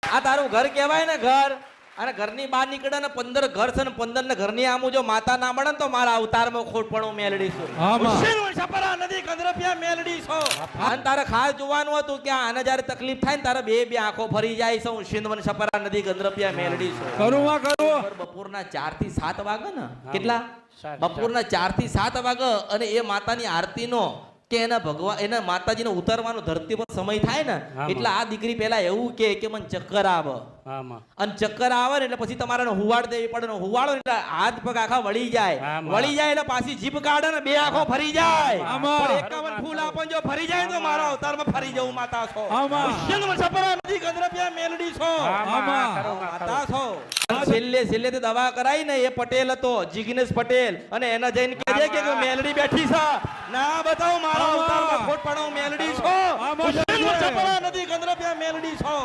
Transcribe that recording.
આ તારું ઘર કહેવાય ને ઘર, અને ઘરની બહાર નીકળે ને 15 ઘર છે ને 15 ને ઘરની આમું જો માતા ના મળે ને તો મારા અવતારમાં ખોટપણું મેલડીશું. છપરા નદી કંદરપિયા મેલડીશો. અને તારે ખાસ જોવાનું હતું કે આને જ્યારે તકલીફ થાય ને તારે બે આંખો ફરી જાય છે. હું સિંધવન છપરા નદી કંદરપિયા મેલડીશું. બપોરના 4 થી 7 વાગે ને કેટલા બપોરના 4 થી 7 વાગે અને એ માતાની આરતીનો કે એના ભગવાન એના માતાજીને ઉતારવાનો ધરતી પર સમય થાય ને એટલે આ દીકરી પેલા એવું કે મને ચક્કર આવે. અને ચક્કર આવે ને એટલે પછી તમારે હુવાડ દેવી પડે ને હુવાડો એટલે હાથ પગ આખા વળી જાય એટલે પાછી જીભ કાઢે ને બે આંખો ફરી જાય. 51 ફૂલ આપણ જો ફરી જાય તો મારા અવતારમાં ફરી જવું માતા છો. છપરા નદી કંદરપિયા મેલડી છો માતા છો. છેલ્લે તે દવા કરાઈ ને એ પટેલ હતો જિગ્નેશ પટેલ અને એના જઈને કહેજે કે મેલડી બેઠી છે ના બતાવો મારા અવતારમાં ખોટ પાડો મેલડી છો. છપરા નદી કંદરપિયા મેલડી છો.